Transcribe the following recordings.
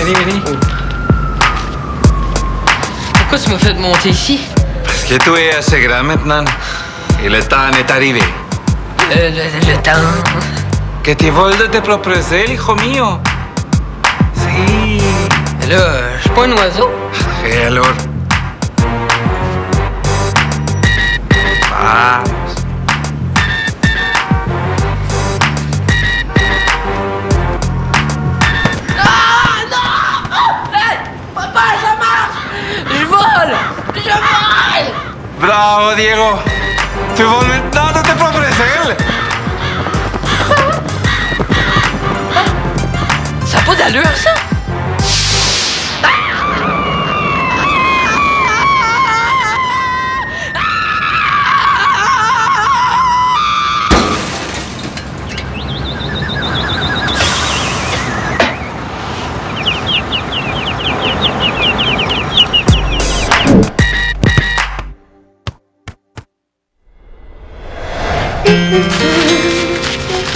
Venez. Pourquoi tu m'as fait monter ici? Parce que tu es assez grand maintenant. Et le temps est arrivé. Le temps... Que tu voles de tes propres ailes, hijo mío. Si. Mais là, je suis pas un oiseau. Et alors? Vamos. Je vole! Bravo, Diego. Tu voles maintenant de tes propres ailes. Ça n'a pas d'allure, ça?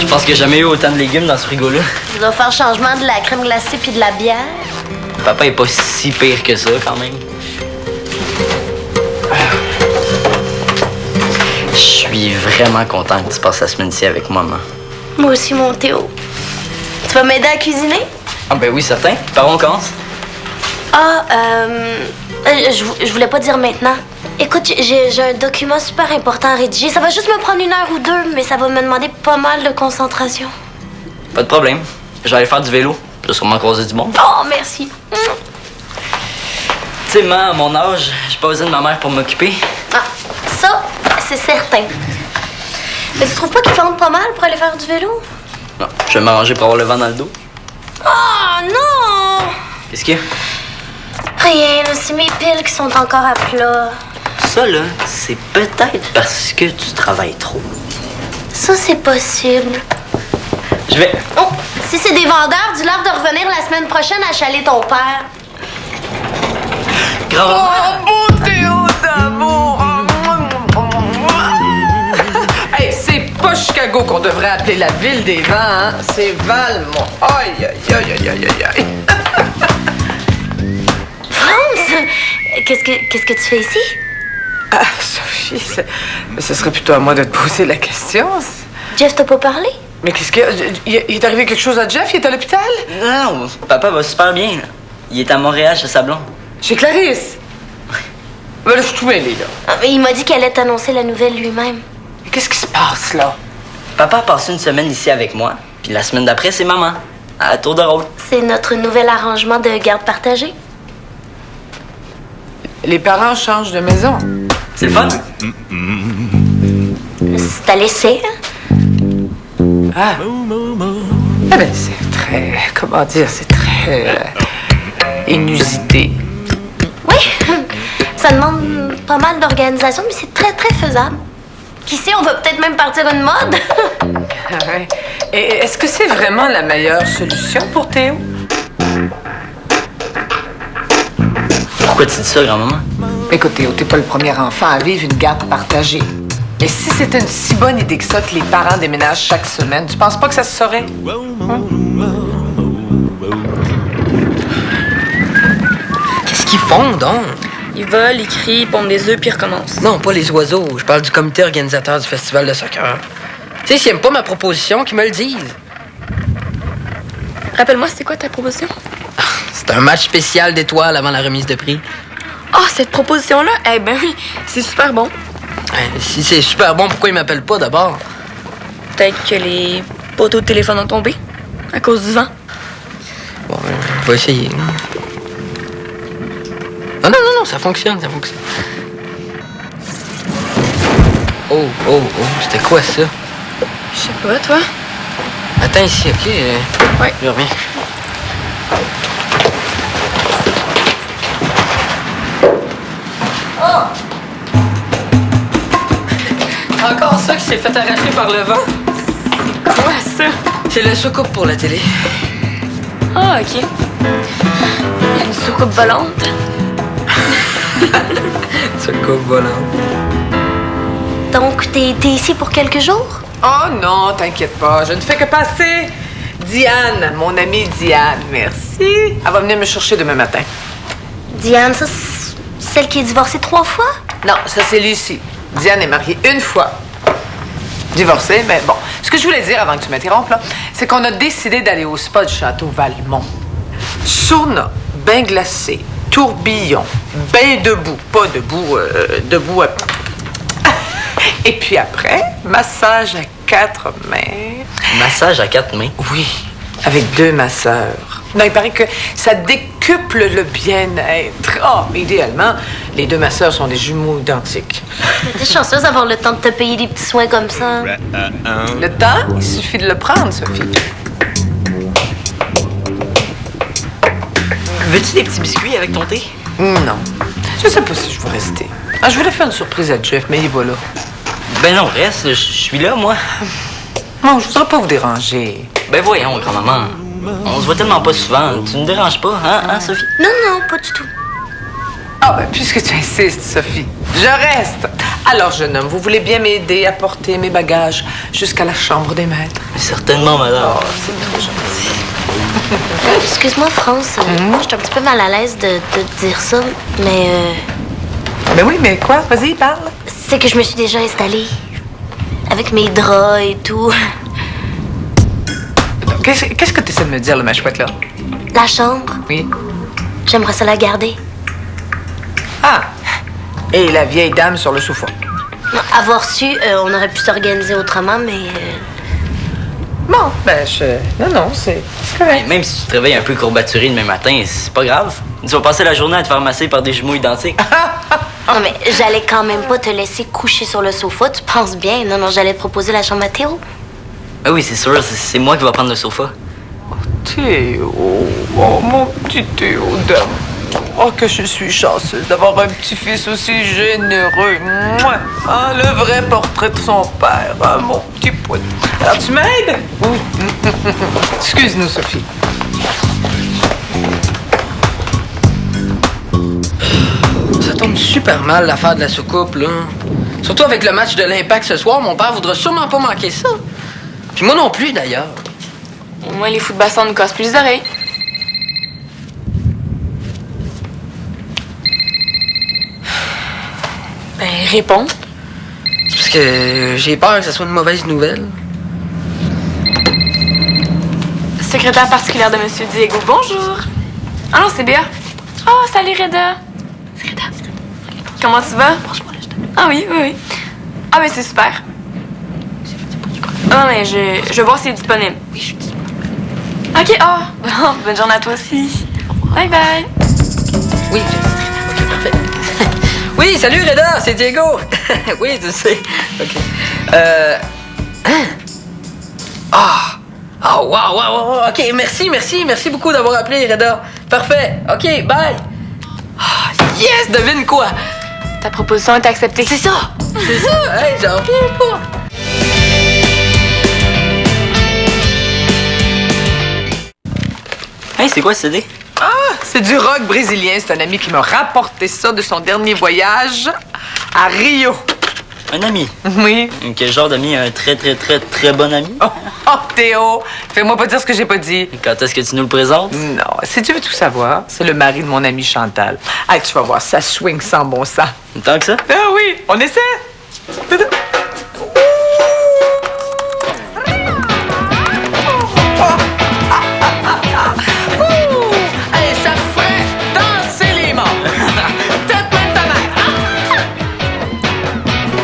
Je pense qu'il n'y a jamais eu autant de légumes dans ce frigo-là. Il doit faire changement de la crème glacée puis de la bière. Papa est pas si pire que ça, quand même. Je suis vraiment content que tu passes la semaine ici avec moi, maman. Moi aussi, mon Théo. Tu vas m'aider à cuisiner? Ah ben oui, certain. Par où on commence? Ah, je voulais pas dire maintenant. Écoute, j'ai un document super important à rédiger. Ça va juste me prendre 1 heure ou 2, mais ça va me demander pas mal de concentration. Pas de problème. Je vais aller faire du vélo. Je vais sûrement croiser du monde. Oh, merci. Tu sais, maman, à mon âge, j'ai pas besoin de ma mère pour m'occuper. Ah, ça, c'est certain. Mais tu trouves pas qu'il fente pas mal pour aller faire du vélo? Non, je vais m'arranger pour avoir le vent dans le dos. Oh, non! Qu'est-ce qu'il y a? Rien, là, c'est mes piles qui sont encore à plat. Ça, là, c'est peut-être parce que tu travailles trop. Ça, c'est possible. Je vais... Oh, si c'est des vendeurs, dis-leur de revenir la semaine prochaine à chaler ton père. Grand-maman! Oh, beau Théo d'amour! Hey, c'est pas Chicago qu'on devrait appeler la ville des vents, hein? C'est Valmont. Aïe, aïe, aïe, aïe, aïe, aïe. France, qu'est-ce que tu fais ici? Ah, Sophie, ce serait plutôt à moi de te poser la question. Jeff t'a pas parlé? Mais qu'est-ce qu'il y a? Il est arrivé quelque chose à Jeff? Il est à l'hôpital? Non, papa va super bien. Là. Il est à Montréal chez sa blonde. Chez Clarisse? Ben là, je suis tout mêlé, là. Ah, mais il m'a dit qu'elle allait t'annoncer la nouvelle lui-même. Qu'est-ce qui se passe, là? Papa a passé une semaine ici avec moi, puis la semaine d'après, c'est maman. À tour de rôle. C'est notre nouvel arrangement de garde partagée. Les parents changent de maison. C'est le fun? C'est à l'essai, hein? Ah. Ah ben, c'est très... Comment dire? C'est très... inusité. Oui, ça demande pas mal d'organisation, mais c'est très, très faisable. Qui sait, on va peut-être même partir une mode. Ah ouais. Et est-ce que c'est vraiment la meilleure solution pour Théo? Pourquoi tu dis ça, grand-maman? Écoute, Théo, t'es pas le premier enfant à vivre une garde partagée. Et si c'était une si bonne idée que ça que les parents déménagent chaque semaine, tu penses pas que ça se saurait? Qu'est-ce qu'ils font, donc? Ils volent, ils crient, ils pompent des œufs, puis ils recommencent. Non, pas les oiseaux. Je parle du comité organisateur du festival de soccer. Tu sais, s'ils aiment pas ma proposition, qu'ils me le disent. Rappelle-moi, c'était quoi ta proposition? C'est un match spécial d'étoiles avant la remise de prix. Ah, cette proposition-là? Eh ben oui, c'est super bon. Si c'est super bon, pourquoi ils m'appellent pas d'abord? Peut-être que les poteaux de téléphone ont tombé à cause du vent. Bon, on va essayer. Non, ça fonctionne. Oh, c'était quoi ça? Je sais pas, toi? Attends ici, OK? Ouais. Je reviens. Encore ça qui s'est fait arracher par le vent? Quoi, ça? C'est le soucoupe pour la télé. Ah, OK. Il y a une soucoupe volante. Soucoupe volante. Donc, t'es ici pour quelques jours? Oh non, t'inquiète pas, je ne fais que passer Diane, mon amie Diane, merci. Elle va venir me chercher demain matin. Diane, ça, c'est celle qui est divorcée 3 fois? Non, ça c'est Lucie. Diane est mariée une fois. Divorcée, mais bon. Ce que je voulais dire avant que tu m'interrompes, là, c'est qu'on a décidé d'aller au spa du château Valmont. Sauna, bain glacé, tourbillon, bain debout. Pas debout, debout. Et puis après, massage à 4 mains. Massage à 4 mains. Oui, avec 2 masseurs. Non, il paraît que ça décuple le bien-être. Oh, idéalement, les 2 masseurs sont des jumeaux identiques. T'es chanceuse d'avoir le temps de te payer des petits soins comme ça. Le temps, il suffit de le prendre, Sophie. Veux-tu des petits biscuits avec ton thé? Non. Je sais pas si je vais rester. Ah, je voulais faire une surprise à Jeff, mais il est pas là. Ben non, reste, je suis là, moi. Non, je voudrais pas vous déranger. Ben voyons, grand-maman. On se voit tellement pas souvent. Tu ne déranges pas, hein, Sophie? Non, non, pas du tout. Ah, ben, puisque tu insistes, Sophie, je reste. Alors, jeune homme, vous voulez bien m'aider à porter mes bagages jusqu'à la chambre des maîtres? Certainement, madame. Oh, c'est trop gentil. Excuse-moi, France. Je suis un petit peu mal à l'aise de te dire ça, mais Ben oui, mais quoi? Vas-y, parle. c'est que je me suis déjà installée. Avec mes draps et tout. Qu'est-ce que tu essaies de me dire, là, ma chouette, là? La chambre, Oui. j'aimerais ça la garder. Ah! Et la vieille dame sur le sofa. Avoir su, on aurait pu s'organiser autrement, mais... Bon, ben, non, c'est correct. Même si tu te réveilles un peu courbaturé demain matin, c'est pas grave. Tu vas passer la journée à te faire masser par des jumeaux identiques. Non, mais j'allais quand même pas te laisser coucher sur le sofa, tu penses bien. Non, non, j'allais te proposer la chambre à Théo. Ah oui, c'est sûr, c'est moi qui vais prendre le sofa. Théo, oh, mon petit Théodore. Oh, que je suis chanceuse d'avoir un petit-fils aussi généreux. Mouah! Ah, le vrai portrait de son père, ah, mon petit pote. Alors, tu m'aides? Oui. Excuse-nous, Sophie. Ça tombe super mal, l'affaire de la soucoupe, là. Surtout avec le match de l'Impact ce soir, mon père voudra sûrement pas manquer ça. Puis moi non plus, d'ailleurs. Au moins, les footbassants nous cassent plus les oreilles. Ben, réponds. C'est parce que j'ai peur que ça soit une mauvaise nouvelle. Secrétaire particulière de Monsieur Diego, bonjour. Ah non, c'est Béa. Oh, salut Reda. C'est Reda. Comment tu vas? Ah oui, oui, oui. Ah, mais c'est super. Ah, mais je vais voir s'il est disponible. Oui, je suis disponible. OK, oh, bonne journée à toi aussi. Bye bye. Oui, ok, parfait. Oui, salut Reda, c'est Diego. Oui, tu sais. OK. Hein? Ah! Ah, wow. OK, merci beaucoup d'avoir appelé, Reda. Parfait. OK, bye. Ah, yes, devine quoi? Ta proposition est acceptée. C'est ça. Hey, j'en reviens pas. Hey, c'est quoi ce CD? Ah, c'est du rock brésilien. C'est un ami qui m'a rapporté ça de son dernier voyage à Rio. Un ami. Oui. Quel genre d'ami? Un très bon ami? Oh, Théo, fais-moi pas dire ce que j'ai pas dit. Quand est-ce que tu nous le présentes? Non, si tu veux tout savoir, c'est le mari de mon amie Chantal. Hey, tu vas voir, ça swing sans bon sens. Tant que ça? Ah oui, on essaie. Hey, ça ferait danser les morts. Peut-être même ta mère.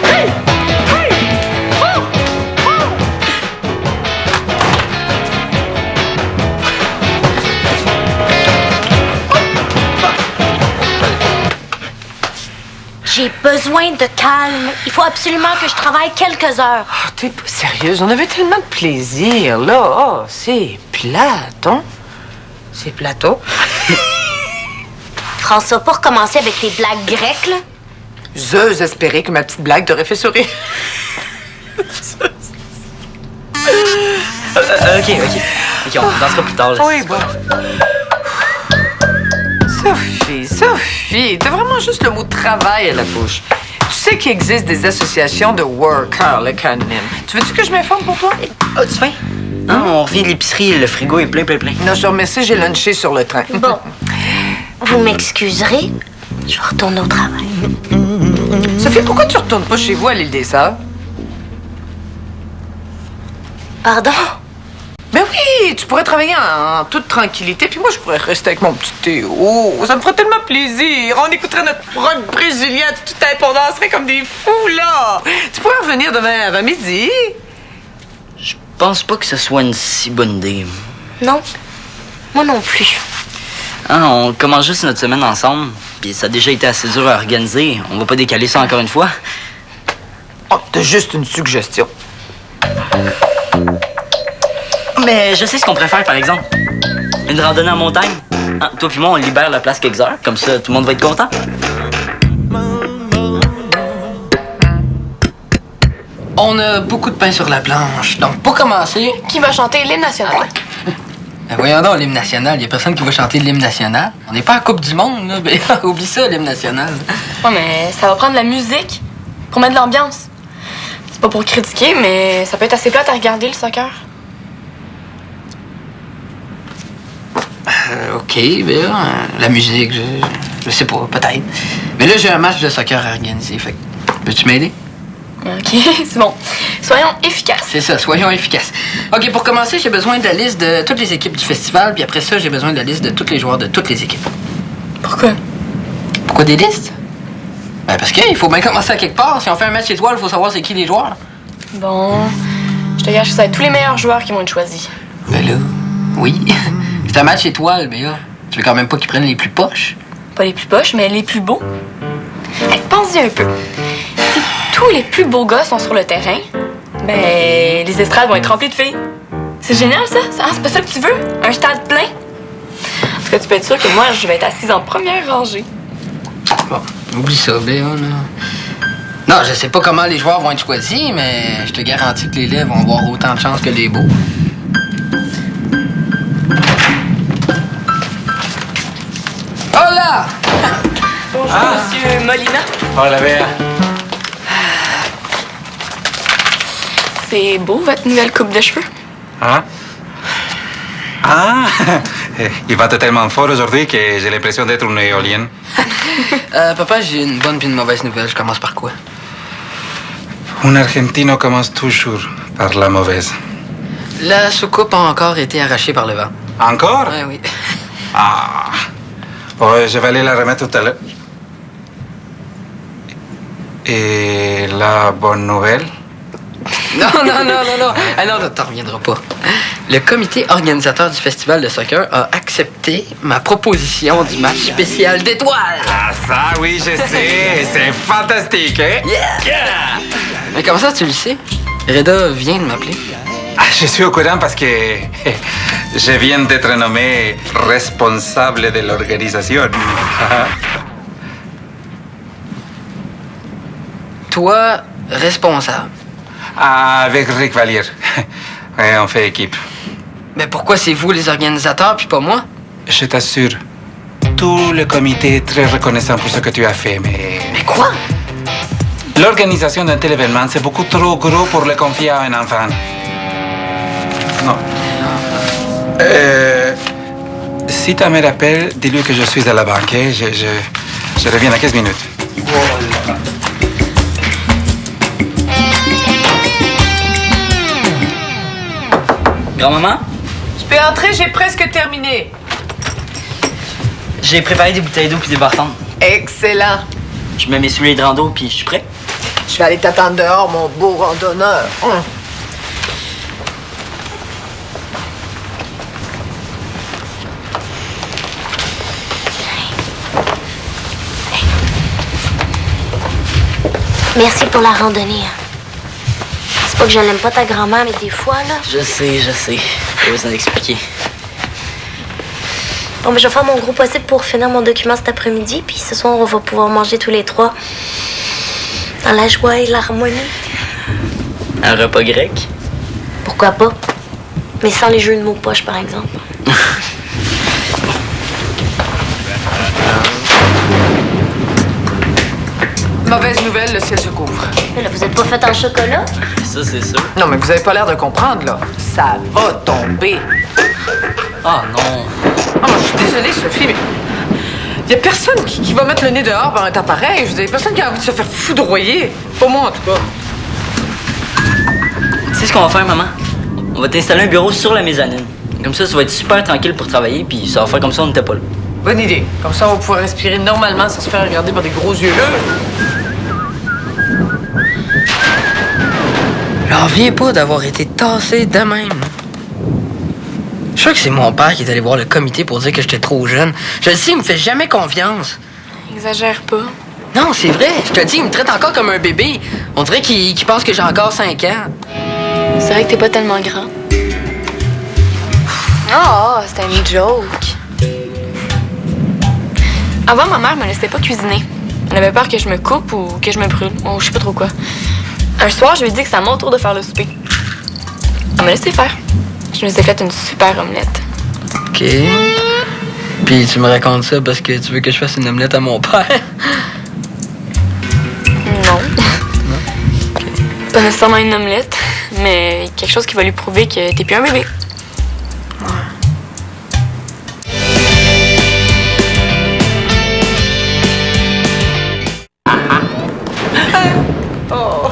Hey! Oh! J'ai besoin de calme. Il faut absolument que je travaille quelques heures. Oh, t'es pas sérieuse, on avait tellement de plaisir, là. Oh, c'est plate, hein? C'est plateau. François, pour commencer avec tes blagues grecques, là. J'ose espérer que ma petite blague t'aurait fait sourire. OK, on dansera plus tard. Là. Oui, bon. Sophie, t'as vraiment juste le mot travail à la bouche. Tu sais qu'il existe des associations de workers, le Canem. Tu veux-tu que je m'informe pour toi? Ah, tu faim? Non, on revient de l'épicerie, le frigo est plein. Non, je te remercie, j'ai lunché sur le train. Bon. Vous m'excuserez, je retourne au travail. Sophie, pourquoi tu retournes pas chez vous à l'île des Sœurs? Pardon? Ben oui, tu pourrais travailler en toute tranquillité, puis moi, je pourrais rester avec mon petit Théo. Ça me ferait tellement plaisir. On écouterait notre rock brésilien tout à l'heure, on danserait comme des fous, là. Tu pourrais revenir demain avant midi. Je pense pas que ce soit une si bonne idée. Non, moi non plus. Hein, on commence juste notre semaine ensemble, puis ça a déjà été assez dur à organiser. On va pas décaler ça encore une fois. Oh, t'as juste une suggestion. Mais je sais ce qu'on préfère, par exemple. Une randonnée en montagne. Hein, toi puis moi, on libère la place quelques heures. Comme ça, tout le monde va être content. On a beaucoup de pain sur la planche. Donc, pour commencer... Qui va chanter l'hymne national? Ben voyons donc, l'hymne national. Il y a personne qui va chanter l'hymne national. On n'est pas à Coupe du Monde, là. Ben, oublie ça, l'hymne national. Ouais, mais ça va prendre de la musique pour mettre de l'ambiance. C'est pas pour critiquer, mais ça peut être assez plate à regarder, le soccer. OK, ben, la musique, je sais pas, peut-être. Mais là, j'ai un match de soccer à organiser, fait que... Peux-tu m'aider? OK, c'est bon. Soyons efficaces. C'est ça, soyons efficaces. OK, pour commencer, j'ai besoin de la liste de toutes les équipes du festival, puis après ça, j'ai besoin de la liste de tous les joueurs de toutes les équipes. Pourquoi? Pourquoi des listes? Ben parce qu'il faut bien commencer à quelque part. Si on fait un match étoile, il faut savoir c'est qui les joueurs. Bon, je te gâche que ça va être tous les meilleurs joueurs qui vont être choisis. Ben là, oui. C'est un match étoile, mais là, tu veux quand même pas qu'ils prennent les plus poches? Pas les plus poches, mais les plus beaux. Hey, pense-y un peu. Si tous les plus beaux gars sont sur le terrain, ben, les estrades vont être remplies de filles. C'est génial, ça? Ah, c'est pas ça que tu veux? Un stade plein? En tout cas, tu peux être sûr que moi, je vais être assise en première rangée. Bon, oublie ça, Béa, là. Non, je sais pas comment les joueurs vont être choisis, mais je te garantis que les laits vont avoir autant de chance que les beaux. Hola! Bonjour, monsieur Molina. Hola, Bea. C'est beau, votre nouvelle coupe de cheveux. Ah. Ah, il va tellement fort aujourd'hui que j'ai l'impression d'être une éolienne. Papa, j'ai une bonne puis une mauvaise nouvelle. Je commence par quoi? Un argentino commence toujours par la mauvaise. La soucoupe a encore été arrachée par le vent. Encore? Ouais, oui. Ah. Ouais, je vais aller la remettre tout à l'heure. Et la bonne nouvelle? Non. Ah non, t'en reviendras pas. Le comité organisateur du festival de soccer a accepté ma proposition du match spécial d'étoiles. Ah, ça, oui, je sais. C'est fantastique, hein? Yeah! Mais comment ça, tu le sais? Reda vient de m'appeler. Ah, je suis au courant parce que je viens d'être nommé responsable de l'organisation. Toi, responsable. Avec Rick Valier. Ouais, on fait équipe. Mais pourquoi c'est vous les organisateurs puis pas moi? Je t'assure, tout le comité est très reconnaissant pour ce que tu as fait, mais... Mais quoi? L'organisation d'un tel événement, c'est beaucoup trop gros pour le confier à un enfant. Non. Si ta mère appelle, dis-lui que je suis à la banque. Hein? Je reviens dans 15 minutes. Grand-maman, Tu peux entrer, j'ai presque terminé. j'ai préparé des bouteilles d'eau puis des bartendes. Excellent. Je mets mes souliers de rando puis je suis prêt. Je vais aller t'attendre dehors, mon beau randonneur. Merci pour la randonnée. C'est pas que je n'aime pas ta grand-mère, mais des fois, là... Je sais. J'ai besoin d'expliquer. Bon, mais je vais faire mon gros possible pour finir mon document cet après-midi, puis ce soir, on va pouvoir manger tous les trois dans la joie et l'harmonie. Un repas grec? Pourquoi pas? Mais sans les jeux de mots poche, par exemple. Bon, Mauvaise nouvelle, le ciel se couvre. Mais là, vous êtes pas fait en chocolat? Ça, c'est sûr. Non, mais vous avez pas l'air de comprendre, là. Ça va tomber. Ah non. Ah, moi, je suis désolée, Sophie, mais... Il y a personne qui va mettre le nez dehors par un temps pareil. Je veux dire, personne qui a envie de se faire foudroyer. Pas moi, en tout cas. Tu sais ce qu'on va faire, maman? On va t'installer un bureau sur la mezzanine. Comme ça, tu vas être super tranquille pour travailler, puis ça va faire comme ça, on n'était pas là. Bonne idée. Comme ça, on va pouvoir respirer normalement sans se faire regarder par des gros yeux là. J'en reviens pas d'avoir été tassé de même. Je suis sûr que c'est mon père qui est allé voir le comité pour dire que j'étais trop jeune. Je le sais, il me fait jamais confiance. Exagère pas. Non, c'est vrai. Je te dis, il me traite encore comme un bébé. On dirait qu'il pense que j'ai encore 5 ans. C'est vrai que t'es pas tellement grand. Oh, c'était une joke. Avant, ma mère me laissait pas cuisiner. Elle avait peur que je me coupe ou que je me brûle. Ou je sais pas trop quoi. Un soir, je lui ai dit que c'est à mon tour de faire le souper. Elle m'a laissé faire. Je nous ai fait une super omelette. OK. Puis tu me racontes ça parce que tu veux que je fasse une omelette à mon père? Non. Pas nécessairement une omelette, mais quelque chose qui va lui prouver que t'es plus un bébé. Oh!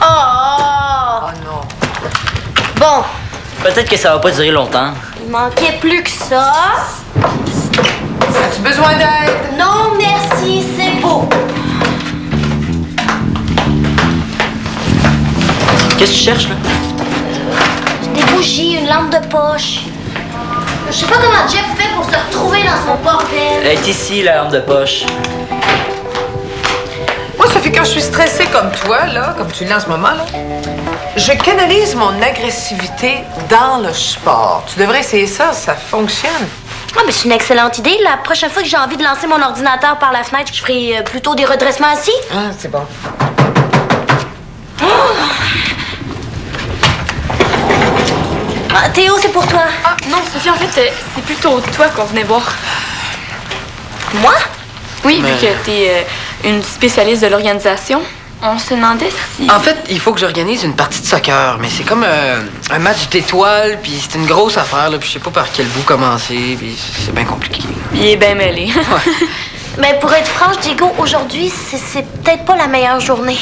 Oh non. Bon, Peut-être que ça va pas durer longtemps. il manquait plus que ça. As-tu besoin d'aide? Non, merci, c'est beau. Qu'est-ce que tu cherches, là? Des bougies, une lampe de poche. Je sais pas comment Jeff fait pour se retrouver dans son bordel. Elle est ici, la lampe de poche. Moi, Sophie, quand je suis stressée comme toi, là, comme tu l'es en ce moment, là, je canalise mon agressivité dans le sport. Tu devrais essayer ça, ça fonctionne. Ah, mais c'est une excellente idée. La prochaine fois que j'ai envie de lancer mon ordinateur par la fenêtre, je ferai plutôt des redressements assis. Ah, c'est bon. Ah, Théo, c'est pour toi. Ah, non, Sophie, en fait, c'est plutôt toi qu'on venait voir. Moi? Oui, vu que t'es une spécialiste de l'organisation, on se demandait si... En fait, il faut que j'organise une partie de soccer, mais c'est comme un match d'étoiles, puis c'est une grosse affaire, là, puis je sais pas par quel bout commencer, puis c'est bien compliqué. Il est bien mêlé. Mais pour être franche, Diego, aujourd'hui, c'est peut-être pas la meilleure journée.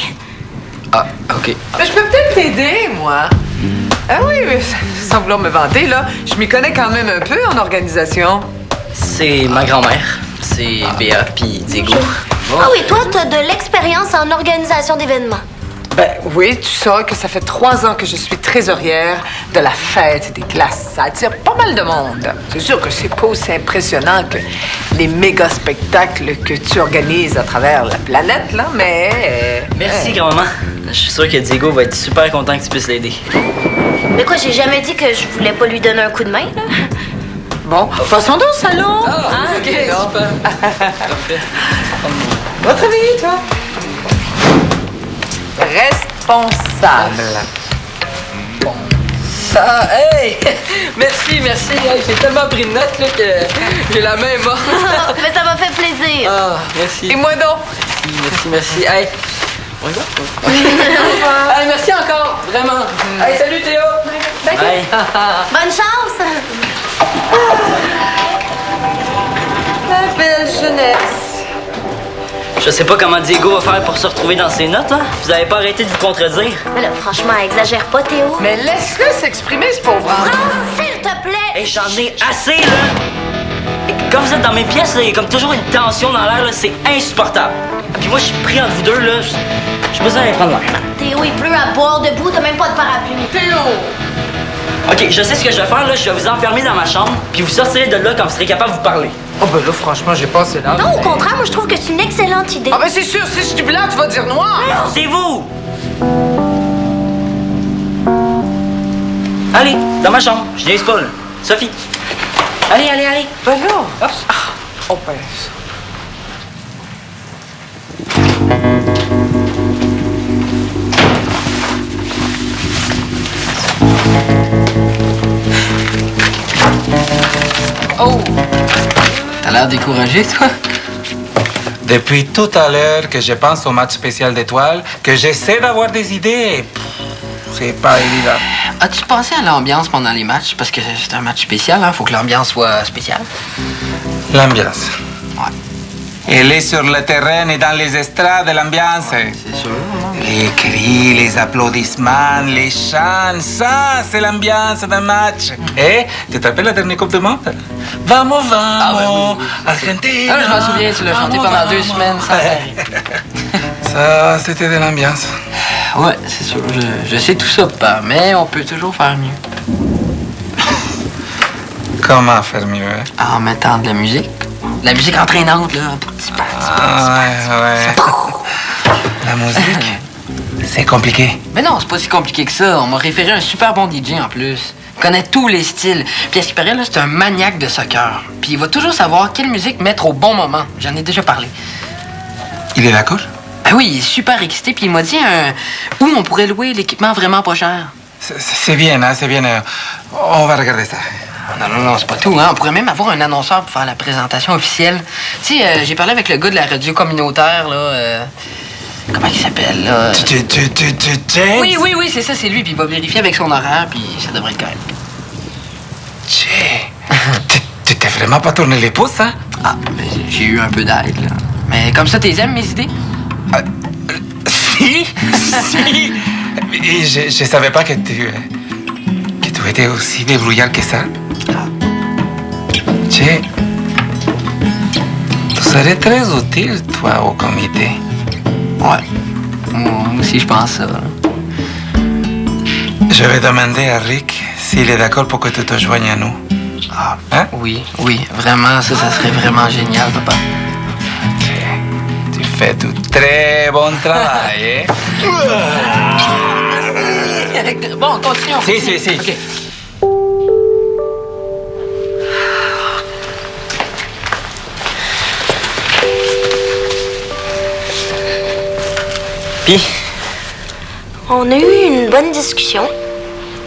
Ah, OK. Mais je peux peut-être t'aider, moi. Ah oui, mais sans vouloir me vanter, là, je m'y connais quand même un peu en organisation. C'est ma grand-mère. C'est Béa, puis Diego. Ah oui, toi, t'as de l'expérience en organisation d'événements. Ben oui, tu sauras que ça fait 3 ans que je suis trésorière de la fête des classes. Ça attire pas mal de monde. C'est sûr que c'est pas aussi impressionnant que les méga spectacles que tu organises à travers la planète, là, mais... Merci, grand-maman. Je suis sûr que Diego va être super content que tu puisses l'aider. Mais quoi, j'ai jamais dit que je voulais pas lui donner un coup de main, là? Bon, passons dans le salon. Ah, OK, super. Parfait. Va te réveiller, toi. Responsable. Ah, hey! Merci. Hey, j'ai tellement pris de notes là, que j'ai la main morte. Mais ça m'a fait plaisir. Ah, merci. Et moi donc. Merci. Hey! On y va? Hey, merci encore, vraiment. Hey, salut Théo! Bye. Bonne chance! La belle jeunesse. Je sais pas comment Diego va faire pour se retrouver dans ses notes, là. Vous avez pas arrêté de vous contredire. Mais là, franchement, exagère pas, Théo. Mais laisse-le s'exprimer, ce pauvre homme. S'il te plaît! Hey, j'en ai assez, là! Et quand vous êtes dans mes pièces, là, il y a comme toujours une tension dans l'air, là. C'est insupportable. Puis moi, je suis pris entre vous deux, là. J'ai besoin d'aller prendre l'air. Théo, il pleut à boire debout, t'as même pas de parapluie. Théo! OK, je sais ce que je vais faire, là. Je vais vous enfermer dans ma chambre, puis vous sortirez de là quand vous serez capable de vous parler. Oh ben là, franchement, j'ai passé là. Non, au contraire, moi, je trouve que c'est une excellente idée. Ah ben c'est sûr, si je dis blanc, tu vas dire noir. C'est vous! Allez, dans ma chambre. Je niaise pas, là. Sophie. Allez. Ben là. Hop. Ah, oh ben... Oh! T'as l'air découragé, toi? Depuis tout à l'heure que je pense au match spécial d'étoiles, que j'essaie d'avoir des idées. C'est pas évident. As-tu pensé à l'ambiance pendant les matchs? Parce que c'est un match spécial, hein? Faut que l'ambiance soit spéciale. L'ambiance. Ouais. Elle est sur le terrain et dans les estrades, l'ambiance. C'est sûr. Les cris, les applaudissements, les chants, ça, c'est l'ambiance d'un match. Et tu te rappelles la dernière Coupe du Monde? Vamos, vamos, Argentine. Ah, je m'en souviens, tu l'as chanté pendant 2 semaines sans arrêt. Ça, c'était de l'ambiance. Ouais, c'est sûr. Je sais tout ça, papa, mais on peut toujours faire mieux. Comment faire mieux, hein? En mettant de la musique. De la musique entraînante, là. Petit pas, petit pas. Ah, ouais. La musique, c'est compliqué. Mais non, c'est pas si compliqué que ça. On m'a référé un super bon DJ en plus. Il connaît tous les styles. Puis à ce qui paraît, là, c'est un maniaque de soccer. Puis il va toujours savoir quelle musique mettre au bon moment. J'en ai déjà parlé. Il est d'accord? Ah oui, il est super excité. Puis il m'a dit où on pourrait louer l'équipement vraiment pas cher. C'est bien, hein, c'est bien. On va regarder ça. Non, c'est pas tout, hein. On pourrait même avoir un annonceur pour faire la présentation officielle. Tu sais, j'ai parlé avec le gars de la radio communautaire, là. Comment il s'appelle, là? Oui, c'est ça, c'est lui. Puis il va vérifier avec son horaire, puis ça devrait être correct. Tu t'es vraiment pas tourné les pouces, hein? Ah, mais j'ai eu un peu d'aide, là. Mais comme ça, t'es aimes, mes idées? Si. Et je savais pas que tu étais aussi débrouillard que ça. Tu serais très utile, toi, au comité. Ouais. Moi aussi, je pense ça. Là. Je vais demander à Rick s'il est d'accord pour que tu te joignes à nous. Ah, hein? Oui, vraiment, ça serait vraiment génial, papa. Tu fais du très bon travail, hein? Bon, continuons. Si. OK. Puis, On a eu une bonne discussion.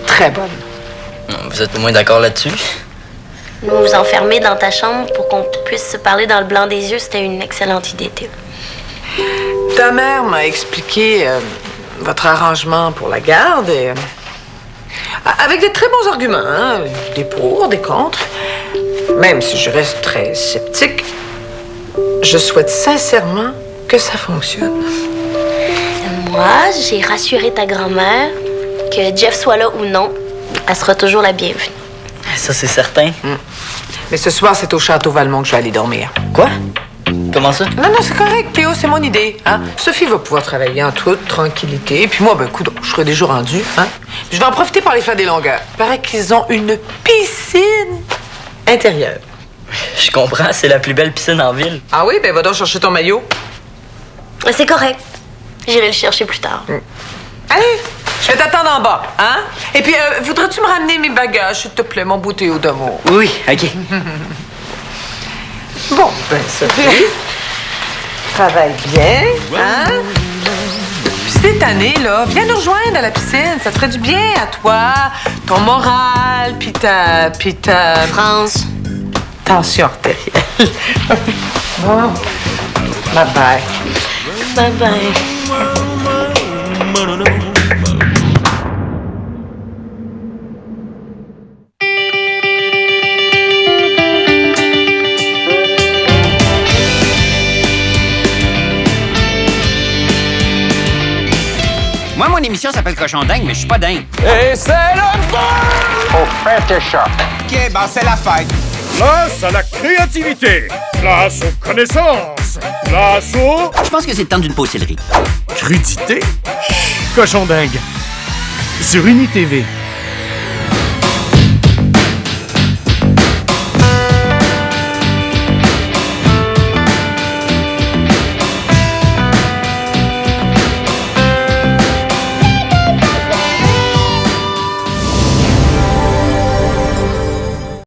Très bonne. vous êtes au moins d'accord là-dessus? Nous enfermer dans ta chambre pour qu'on puisse se parler dans le blanc des yeux, c'était une excellente idée, Théo. Ta mère m'a expliqué votre arrangement pour la garde et, avec de très bons arguments, hein? Des pour, des contre. Même si je reste très sceptique, je souhaite sincèrement que ça fonctionne. Moi, j'ai rassuré ta grand-mère que Jeff soit là ou non, elle sera toujours la bienvenue. Ça, c'est certain. Mais ce soir, c'est au Château Valmont que je vais aller dormir. Quoi? Comment ça? Non, c'est correct, Théo, c'est mon idée. Hein? Sophie va pouvoir travailler en toute tranquillité. Et puis moi, écoute, je serai déjà rendue. Hein? Je vais en profiter pour aller faire des longueurs. Il paraît qu'ils ont une piscine intérieure. Je comprends, c'est la plus belle piscine en ville. Ah oui? Ben va donc chercher ton maillot. C'est correct. J'irai le chercher plus tard. Allez, je vais t'attendre en bas, hein? Et puis, voudrais-tu me ramener mes bagages, s'il te plaît, mon beau Théo d'amour? Oui, OK. Bon, ben, Sophie, travaille bien, hein? Puis si t'es tannée, là, viens nous rejoindre à la piscine. Ça te ferait du bien à toi, ton moral, puis ta... France. tension artérielle. Bon, bye-bye. Bye-bye. Moi, mon émission s'appelle Cochon Dingue, mais je suis pas dingue. Et c'est le fun! Au Féticha. OK, ben c'est la fête. Place à la créativité, place aux connaissances, place au... Je pense que c'est le temps d'une pause céleri. Crudité? Cochon dingue. Sur UniTV.